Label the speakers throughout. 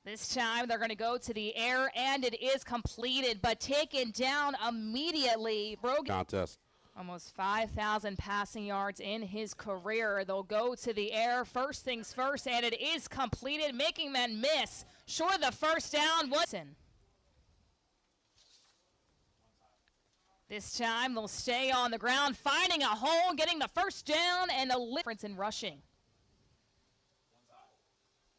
Speaker 1: This time they're going to go to the air, and it is completed, but taken down immediately.
Speaker 2: Contest.
Speaker 1: Almost 5,000 passing yards in his career. They'll go to the air. First things first, and it is completed, making men miss. Short of the first down. Watson. This time they'll stay on the ground, finding a hole, getting the first down, and a difference in rushing.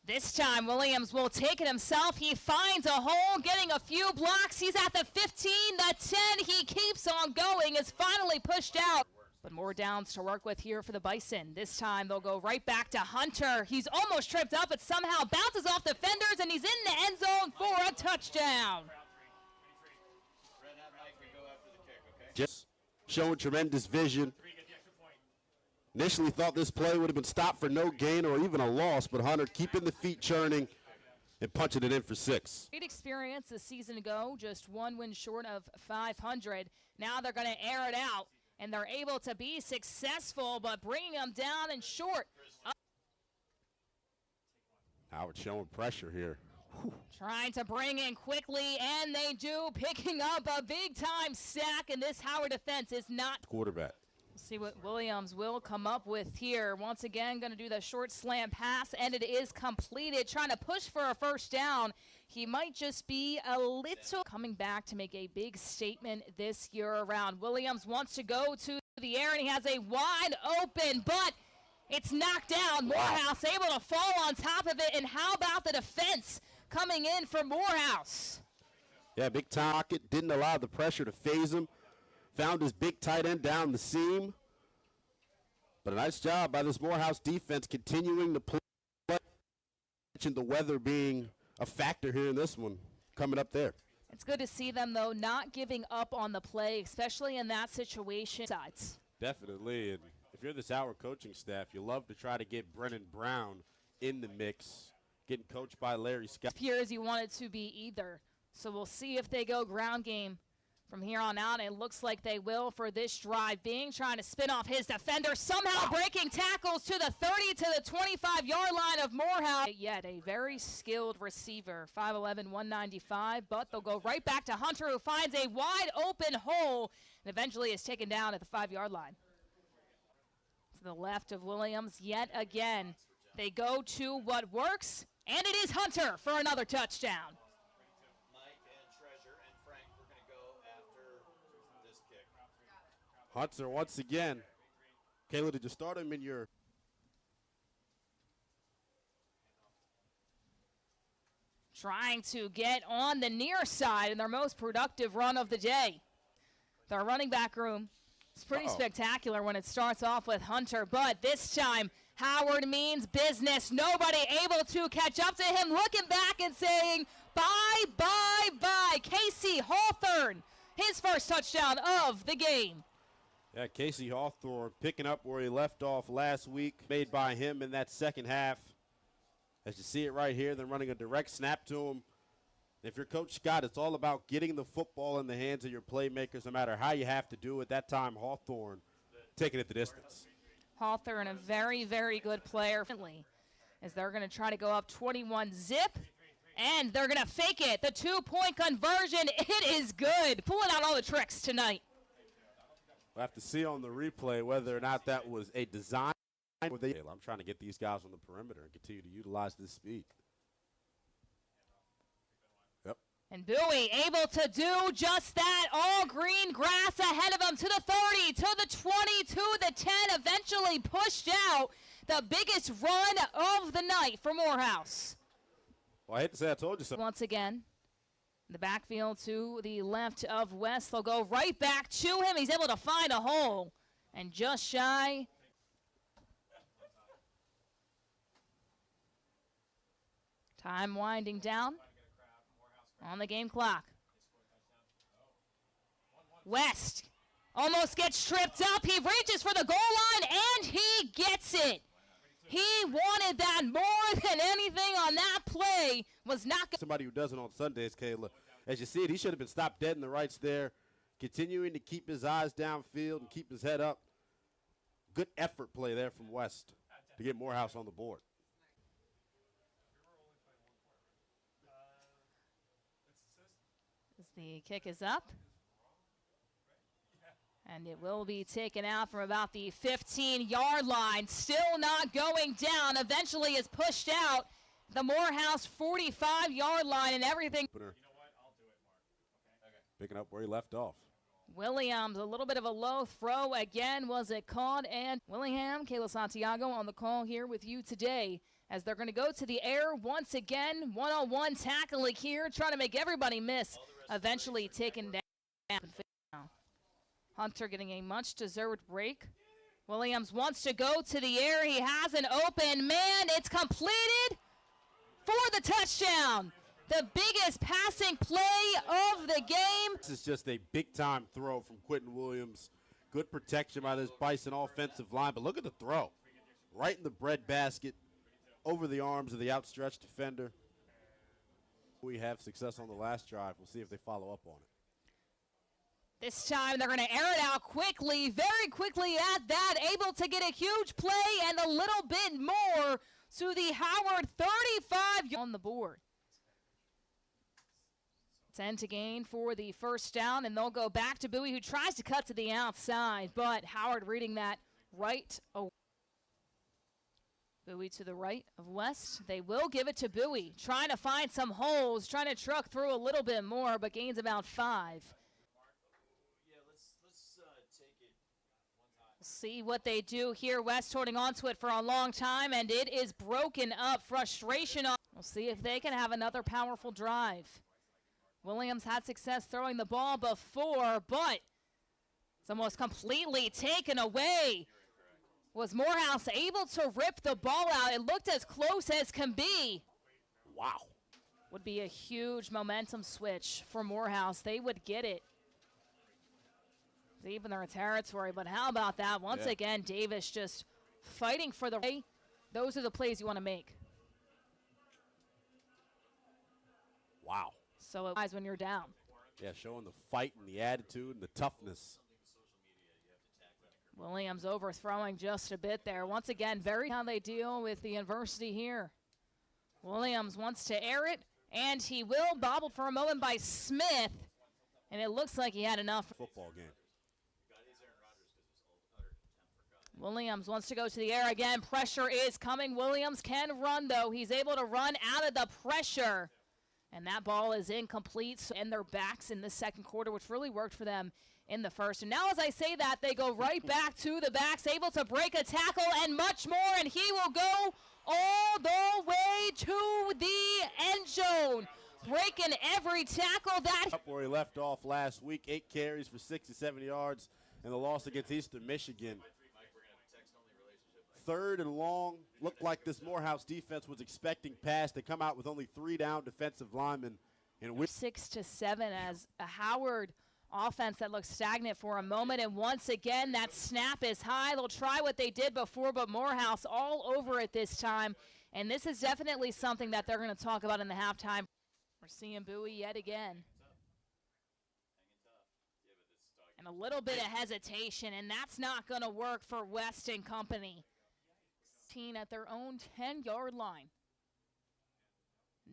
Speaker 1: This time Williams will take it himself. He finds a hole, getting a few blocks. He's at the 15, the 10. He keeps on going, is finally pushed out. But more downs to work with here for the Bison. This time they'll go right back to Hunter. He's almost tripped up, but somehow bounces off defenders, and he's in the end zone for a touchdown.
Speaker 2: Just showing tremendous vision. Initially thought this play would have been stopped for no gain or even a loss, but Hunter keeping the feet churning and punching it in for 6.
Speaker 1: Great experience a season ago, just one win short of 500. Now they're going to air it out, and they're able to be successful, but bringing them down and short.
Speaker 2: Howard showing pressure here. Whew.
Speaker 1: Trying to bring in quickly, and they do, picking up a big-time sack, and this Howard defense is not.
Speaker 2: Quarterback.
Speaker 1: See what Williams will come up with here. Once again, going to do the short slant pass, and it is completed. Trying to push for a first down. He might just be a little coming back to make a big statement this year around. Williams wants to go to the air, and he has a wide open, but it's knocked down. Morehouse able to fall on top of it, and how about the defense coming in for Morehouse?
Speaker 2: Yeah, big pocket, didn't allow the pressure to phase him. Found his big tight end down the seam. But a nice job by this Morehouse defense continuing to play. Mentioned the weather being a factor here in this one, coming up there.
Speaker 1: It's good to see them, though, not giving up on the play, especially in that situation.
Speaker 2: Definitely. And if you're this Howard coaching staff, you love to try to get Brennan Brown in the mix, getting coached by Larry Scott.
Speaker 1: Appears you want it to be either. So we'll see if they go ground game from here on out. It looks like they will for this drive. Being trying to spin off his defender, somehow breaking tackles to the 30 to the 25-yard line of Morehouse. Yet a very skilled receiver, 5'11", 195, but they'll go right back to Hunter, who finds a wide open hole and eventually is taken down at the 5-yard line. To the left of Williams yet again. They go to what works, and it is Hunter for another touchdown.
Speaker 2: Hunter once again. Kayla, did you start him in your?
Speaker 1: Trying to get on the near side in their most productive run of the day. Their running back room is pretty spectacular when it starts off with Hunter, but this time Howard means business. Nobody able to catch up to him, looking back and saying, bye, bye, bye. Casey Hawthorne, his first touchdown of the game.
Speaker 2: Yeah, Casey Hawthorne picking up where he left off last week, made by him in that second half. As you see it right here, they're running a direct snap to him. If you're Coach Scott, it's all about getting the football in the hands of your playmakers, no matter how you have to do it. That time, Hawthorne taking it the distance.
Speaker 1: Hawthorne, a very, very good player, as they're going to try to go up 21 zip, and they're going to fake it. The 2-point conversion, it is good. Pulling out all the tricks tonight.
Speaker 2: We'll have to see on the replay whether or not that was a design. I'm trying to get these guys on the perimeter and continue to utilize this speed. Yep.
Speaker 1: And Bowie able to do just that. All green grass ahead of him to the 30, to the 20, to the 10. Eventually pushed out. The biggest run of the night for Morehouse.
Speaker 2: Well, I hate to say I told you something.
Speaker 1: Once again. The backfield to the left of West. They'll go right back to him. He's able to find a hole. And just shy. Time winding down on the game clock. West almost gets tripped up. He reaches for the goal line, and he gets it. He wanted that more than anything on that play. Was not
Speaker 2: somebody who does it on Sundays, Kayla. As you see it, he should have been stopped dead in the rights there, continuing to keep his eyes downfield and keep his head up. Good effort play there from West to get Morehouse on the board.
Speaker 1: The kick is up. And it will be taken out from about the 15-yard line. Still not going down. Eventually is pushed out the Morehouse 45-yard line and everything.
Speaker 2: You know what? I'll do it, Mark. Okay. Picking up where he left off.
Speaker 1: Williams, a little bit of a low throw again. Was it caught? And Willingham, Kayla Santiago on the call here with you today as they're going to go to the air once again. One-on-one tackling here, trying to make everybody miss. Eventually taken down. Hunter getting a much-deserved break. Williams wants to go to the air. He has an open man. It's completed for the touchdown. The biggest passing play of the game.
Speaker 2: This is just a big-time throw from Quentin Williams. Good protection by this Bison offensive line, but look at the throw. Right in the breadbasket, over the arms of the outstretched defender. We have success on the last drive. We'll see if they follow up on it.
Speaker 1: This time they're going to air it out quickly, very quickly at that, able to get a huge play and a little bit more to the Howard 35 on the board. 10 to gain for the first down, and they'll go back to Bowie, who tries to cut to the outside, but Howard reading that right away. Bowie to the right of West. They will give it to Bowie, trying to find some holes, trying to truck through a little bit more, but gains about 5. See what they do here. West holding on to it for a long time, and it is broken up. Frustration. We'll see if they can have another powerful drive. Williams had success throwing the ball before, but it's almost completely taken away. Was Morehouse able to rip the ball out? It looked as close as can be.
Speaker 2: Wow.
Speaker 1: Would be a huge momentum switch for Morehouse. They would get it deep in their territory, but how about that? Once again, Davis just fighting for the play. Those are the plays you want to make.
Speaker 2: Wow.
Speaker 1: So it when you're down.
Speaker 2: Yeah, showing the fight and the attitude and the toughness.
Speaker 1: Williams overthrowing just a bit there. Once again, very how they deal with the adversity here. Williams wants to air it, and he will. Bobbled for a moment by Smith, and it looks like he had enough.
Speaker 2: Football game.
Speaker 1: Williams wants to go to the air again. Pressure is coming. Williams can run, though. He's able to run out of the pressure. And that ball is incomplete. And their backs in the second quarter, which really worked for them in the first. And now as I say that, they go right back to the backs, able to break a tackle and much more. And he will go all the way to the end zone, breaking every tackle that.
Speaker 2: Up where he left off last week, 8 carries for 67 yards in the loss against Eastern Michigan. 3rd and long. Looked like this Morehouse defense was expecting pass. They come out with only 3 down defensive linemen. And
Speaker 1: 6 to 7 as a Howard offense that looks stagnant for a moment. And once again, that snap is high. They'll try what they did before, but Morehouse all over it this time. And this is definitely something that they're going to talk about in the halftime. We're seeing Bowie yet again. And a little bit of hesitation, and that's not going to work for West and company. At their own 10-yard line.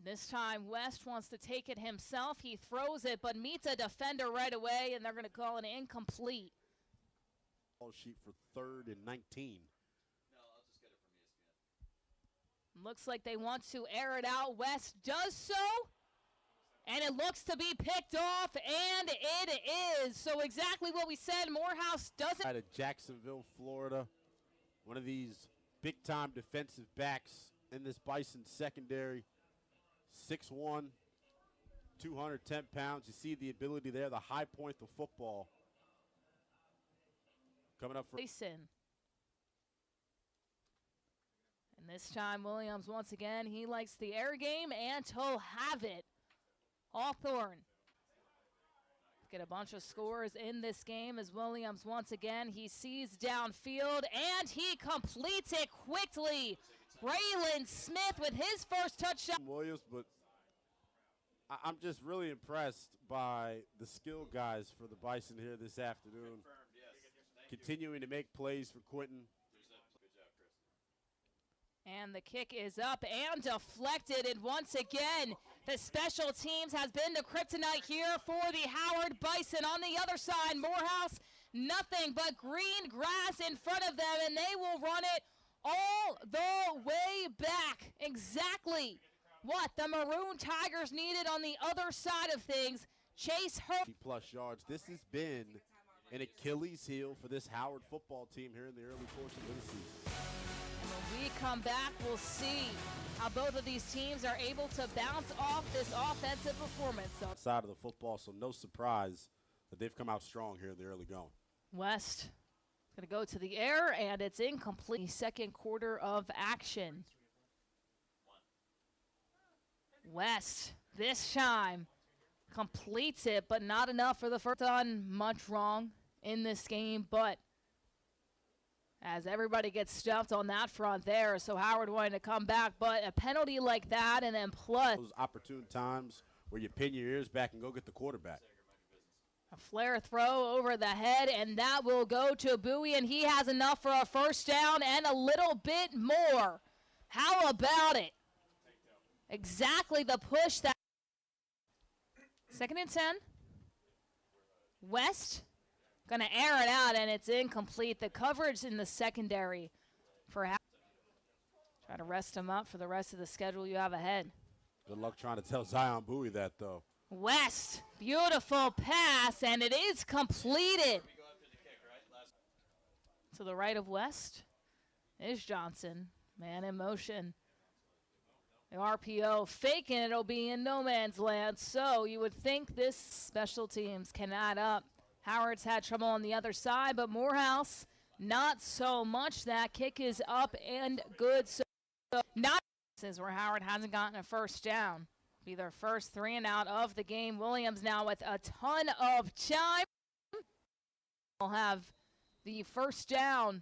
Speaker 1: This time, West wants to take it himself. He throws it, but meets a defender right away, and they're going to call it incomplete.
Speaker 2: Ball sheet for 3rd and 19.
Speaker 3: No, I'll just get it from ESPN.
Speaker 1: Looks like they want to air it out. West does so, and it looks to be picked off, and it is. So exactly what we said, Morehouse doesn't.
Speaker 2: Out of Jacksonville, Florida, one of these big-time defensive backs in this Bison secondary. 6'1", 210 pounds. You see the ability there, the high point of football. Coming up for
Speaker 1: Jason. And this time, Williams, once again, he likes the air game, and he'll have it. Hawthorne get a bunch of scores in this game as Williams once again, he sees downfield and he completes it quickly. Braylon Smith with his first touchdown.
Speaker 2: Williams, but I'm just really impressed by the skill guys for the Bison here this afternoon. Continuing to make plays for Quentin.
Speaker 1: And the kick is up and deflected. And once again, the special teams has been the kryptonite here for the Howard Bison. On the other side, Morehouse, nothing but green grass in front of them, and they will run it all the way back. Exactly what the Maroon Tigers needed on the other side of things. Chase Hurd.
Speaker 2: Plus yards. This has been an Achilles heel for this Howard football team here in the early portion of the season.
Speaker 1: And when we come back, we'll see how both of these teams are able to bounce off this offensive performance.
Speaker 2: Side of the football, so no surprise that they've come out strong here in the early going.
Speaker 1: West going to go to the air, and it's incomplete. Second quarter of action. West, this time, completes it, but not enough for the first. Done much wrong in this game, but as everybody gets stuffed on that front there, so Howard wanted to come back, but a penalty like that, and then plus
Speaker 2: those opportune times where you pin your ears back and go get the quarterback.
Speaker 1: a flare throw over the head, and that will go to Bowie, and he has enough for a first down and a little bit more. How about it? Exactly the push that. 2nd and 10. West going to air it out, and it's incomplete. The coverage in the secondary for try to rest him up for the rest of the schedule you have ahead.
Speaker 2: Good luck trying to tell Zion Bowie that, though.
Speaker 1: West, beautiful pass, and it is completed. To the right of West is Johnson. Man in motion. The RPO faking, it'll be in no man's land. So you would think this special teams can add up. Howard's had trouble on the other side, but Morehouse, not so much. That kick is up and good. So not where Howard hasn't gotten a first down. Be their first 3 and out of the game. Williams now with a ton of time. Will have the first down.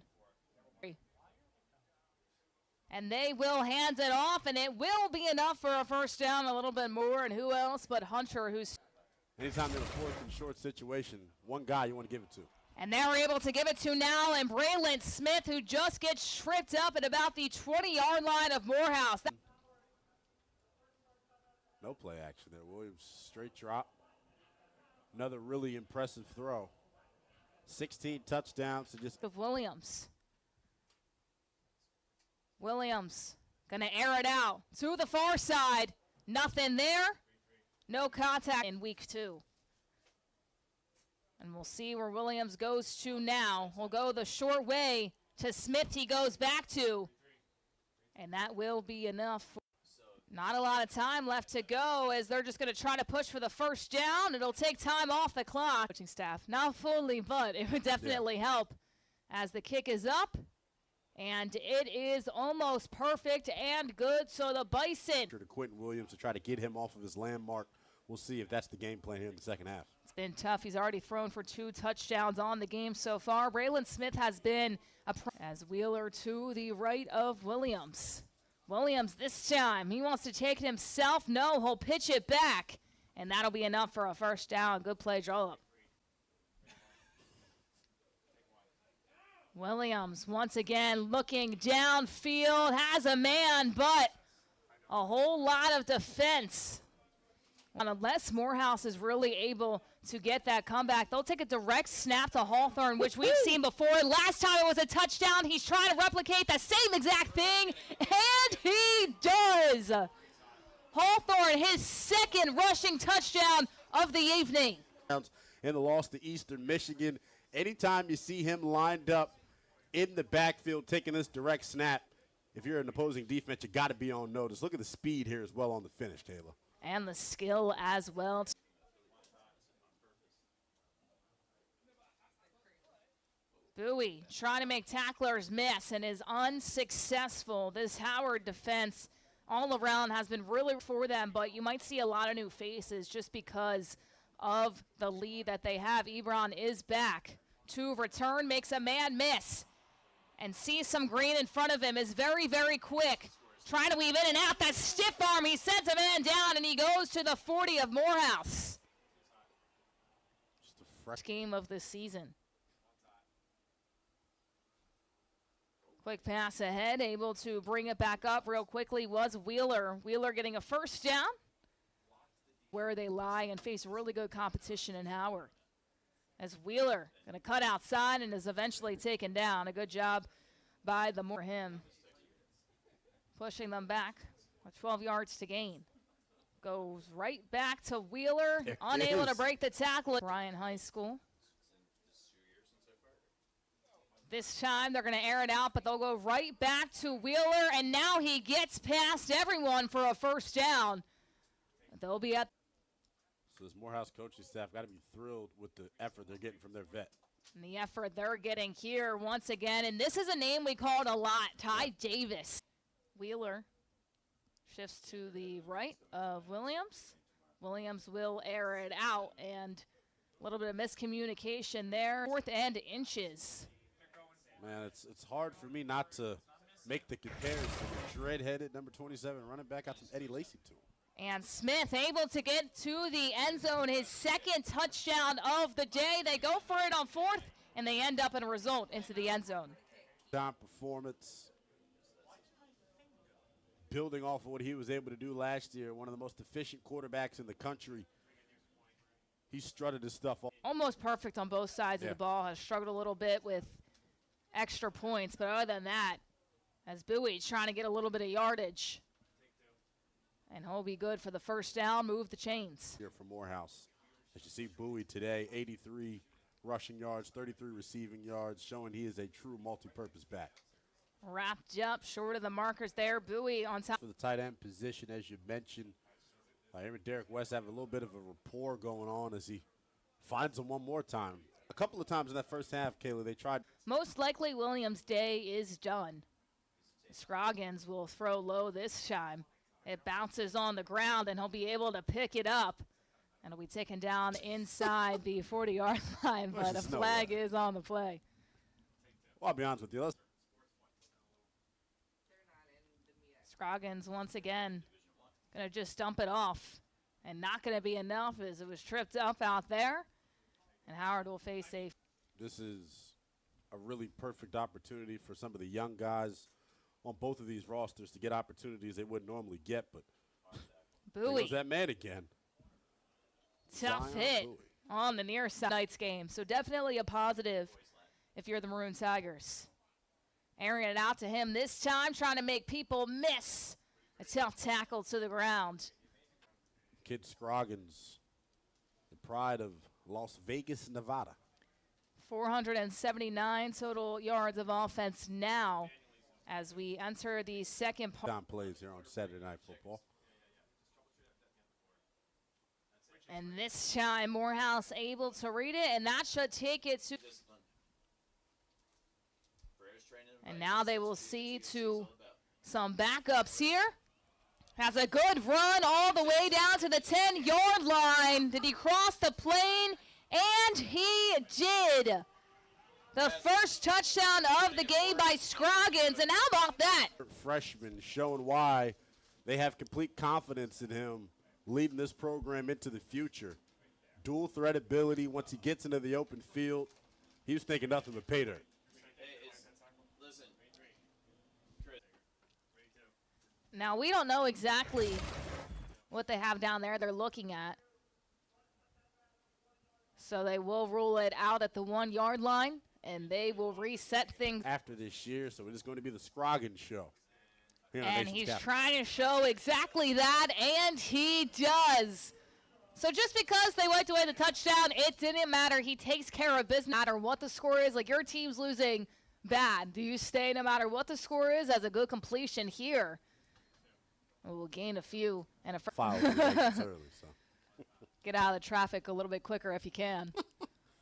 Speaker 1: And they will hand it off, and it will be enough for a first down, a little bit more. And who else but Hunter, who's...
Speaker 2: Anytime you're in a fourth and short situation, one guy you want to give it to.
Speaker 1: And they're able to give it to now, and Braylon Smith, who just gets tripped up at about the 20-yard line of Morehouse.
Speaker 2: No play action there. Williams, straight drop. Another really impressive throw. 16 touchdowns to just...
Speaker 1: Of Williams. Williams going to air it out to the far side. Nothing there. No contact in week 2. And we'll see where Williams goes to now. We'll go the short way to Smith. He goes back to. And that will be enough. Not a lot of time left to go as they're just going to try to push for the first down. It'll take time off the clock. Coaching staff, not fully, but it would definitely help as the kick is up. And it is almost perfect and good. So the Bison.
Speaker 2: To Quentin Williams to try to get him off of his landmark. We'll see if that's the game plan here in the second half.
Speaker 1: It's been tough. He's already thrown for 2 touchdowns on the game so far. Braylon Smith has been as Wheeler to the right of Williams. Williams this time, he wants to take it himself. No, he'll pitch it back. And that'll be enough for a first down. Good play, draw up. Williams once again looking downfield, has a man, but a whole lot of defense. And unless Morehouse is really able to get that comeback, they'll take a direct snap to Hawthorne, which we've seen before. Last time it was a touchdown. He's trying to replicate the same exact thing, and he does. Hawthorne, his second rushing touchdown of the evening.
Speaker 2: In the loss to Eastern Michigan, anytime you see him lined up in the backfield taking this direct snap, if you're an opposing defense, you got to be on notice. Look at the speed here as well on the finish, Taylor.
Speaker 1: And the skill as well. Bowie trying to make tacklers miss and is unsuccessful. This Howard defense all around has been really for them, but you might see a lot of new faces just because of the lead that they have. Ebron is back to return, makes a man miss, and sees some green in front of him, is very, very quick. Trying to weave in and out, that stiff arm, he sends a man down, and he goes to the 40 of Morehouse.
Speaker 2: Just a fresh
Speaker 1: Game of the season. Quick pass ahead, able to bring it back up real quickly was Wheeler. Wheeler getting a first down where they lie and face really good competition in Howard. As Wheeler going to cut outside and is eventually taken down. A good job by the more him. Pushing them back with 12 yards to gain. Goes right back to Wheeler, unable to break the tackle at Bryan High School. This time they're going to air it out, but they'll go right back to Wheeler, and now he gets past everyone for a first down. They'll be at.
Speaker 2: So this Morehouse coaching staff got to be thrilled with the effort they're getting from their vet.
Speaker 1: And the effort they're getting here once again, and this is a name we called a lot, Ty Davis. Wheeler shifts to the right of Williams. Williams will air it out, and a little bit of miscommunication there. 4th and inches.
Speaker 2: Man, it's hard for me not to make the comparison. Dread-headed number 27 running back out from Eddie Lacy to him.
Speaker 1: And Smith able to get to the end zone, his second touchdown of the day. They go for it on 4th, and they end up in a result into the end zone.
Speaker 2: Down performance, building off of what he was able to do last year, one of the most efficient quarterbacks in the country. He strutted his stuff off.
Speaker 1: Almost perfect on both sides of the ball. Has struggled a little bit with extra points, but other than that, as Bowie's trying to get a little bit of yardage. And he'll be good for the first down, move the chains.
Speaker 2: Here for Morehouse. As you see Bowie today, 83 rushing yards, 33 receiving yards, showing he is a true multi-purpose back.
Speaker 1: Wrapped up short of the markers there. Bowie on top.
Speaker 2: For the tight end position, as you mentioned, him and Derek West have a little bit of a rapport going on as he finds him one more time. A couple of times in that first half, Kayla, they tried.
Speaker 1: Most likely Williams' day is done. Scroggins will throw low this time. It bounces on the ground, and he'll be able to pick it up. And it'll be taken down inside the 40-yard line, but a flag is on the play.
Speaker 2: Well, I'll be honest with you.
Speaker 1: Scroggins once again going to just dump it off. And not going to be enough as it was tripped up out there. And Howard will face a.
Speaker 2: This is a really perfect opportunity for some of the young guys on both of these rosters to get opportunities they wouldn't normally get, but
Speaker 1: Bowie.
Speaker 2: There goes that man again.
Speaker 1: Tough
Speaker 2: Zion
Speaker 1: hit
Speaker 2: Bowie
Speaker 1: on the near side tonight's game. So definitely a positive if you're the Maroon Tigers. Airing it out to him this time, trying to make people miss. A tough tackle to the ground.
Speaker 2: Kid Scroggins, the pride of Las Vegas, Nevada.
Speaker 1: 479 total yards of offense now as we enter the second part.
Speaker 2: Down plays here on Saturday Night Football.
Speaker 1: And this time Morehouse able to read it, and that should take it to. And now they will see to some backups here. Has a good run all the way down to the 10-yard line. Did he cross the plane? And he did. The first touchdown of the game by Scroggins. And how about that?
Speaker 2: Freshman showing why they have complete confidence in him leading this program into the future. Dual threat ability. Once he gets into the open field, he was thinking nothing but pay dirt.
Speaker 1: Now, we don't know exactly what they have down there they're looking at. So they will rule it out at the 1-yard line, and they will reset things.
Speaker 2: After this year, so it is going to be the Scroggins show.
Speaker 1: And he's trying to show exactly that, and he does. So just because they wiped away the touchdown, it didn't matter. He takes care of business no matter what the score is. Like, your team's losing bad. Do you stay no matter what the score is as a good completion here? We'll gain a few and a
Speaker 2: early, so.
Speaker 1: Get out of the traffic a little bit quicker if you can.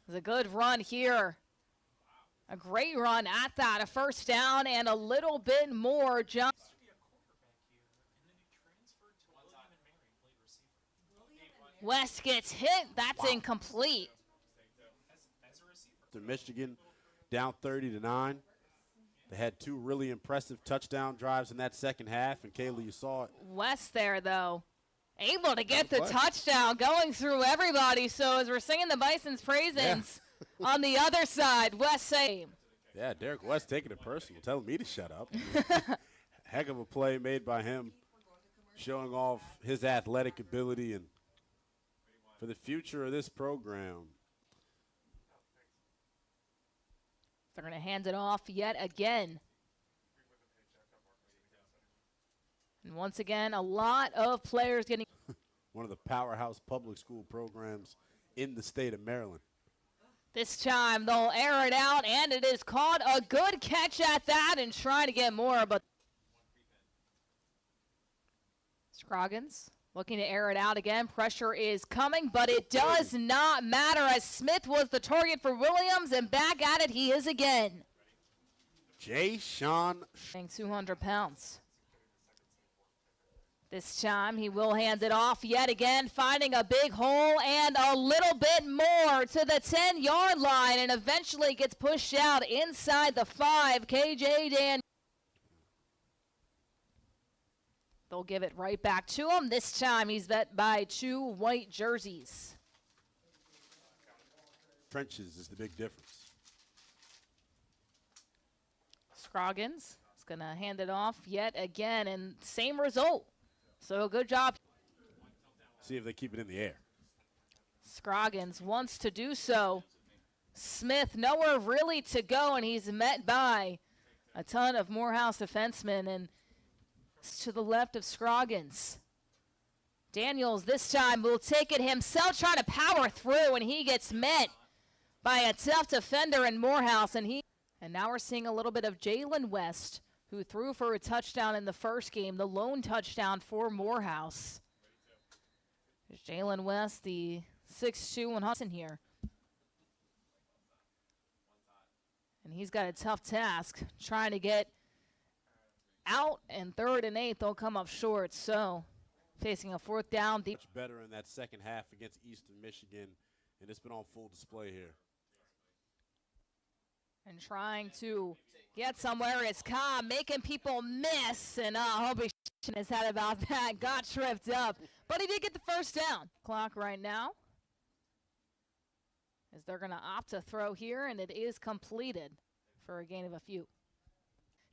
Speaker 1: It's a good run here. A great run at that. A first down and a little bit more jump. West gets hit. That's incomplete.
Speaker 2: Michigan down 30-9. They had two really impressive touchdown drives in that second half, and Kayla, you saw it.
Speaker 1: West there, though, able to get the touchdown, going through everybody. So as we're singing the Bison's praises on the other side, West same.
Speaker 2: Yeah, Derek West taking it personal, telling me to shut up. Heck of a play made by him, showing off his athletic ability and for the future of this program.
Speaker 1: They're going to hand it off yet again. And once again, a lot of players getting
Speaker 2: One of the powerhouse public school programs in the state of Maryland.
Speaker 1: this time. They'll air it out, and it is caught. A good catch at that and trying to get more, but Scroggins looking to air it out again. Pressure is coming, but it does not matter as Smith was the target for Williams, and back at it he is again.
Speaker 2: Jay Sean.
Speaker 1: 200 pounds. This time he will hand it off yet again, finding a big hole and a little bit more to the 10-yard line, and eventually gets pushed out inside the 5. KJ Dan. They'll give it right back to him. This time he's met by 2 white jerseys.
Speaker 2: Trenches is the big difference.
Speaker 1: Scroggins is going to hand it off yet again, and same result. So good job.
Speaker 2: See if they keep it in the air.
Speaker 1: Scroggins wants to do so. Smith nowhere really to go, and he's met by a ton of Morehouse defensemen, and to the left of Scroggins. Daniels this time will take it himself, trying to power through, and he gets met by a tough defender in Morehouse. And now we're seeing a little bit of Jalen West, who threw for a touchdown in the first game, the lone touchdown for Morehouse. There's Jalen West, the 6'2" and Hudson here. And he's got a tough task trying to get out, and 3rd and 8, they'll come up short. So facing a 4th down.
Speaker 2: Much better in that second half against Eastern Michigan, and it's been on full display here.
Speaker 1: And trying to get somewhere is Cobb, making people miss, and I'll be shaking his head about that. Got tripped up, but he did get the first down. Clock right now, as they're going to opt to throw here, and it is completed for a gain of a few.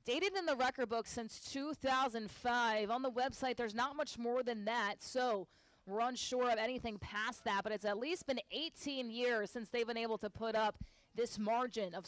Speaker 1: Dated in the record book since 2005. On the website, there's not much more than that, so we're unsure of anything past that, but it's at least been 18 years since they've been able to put up this margin of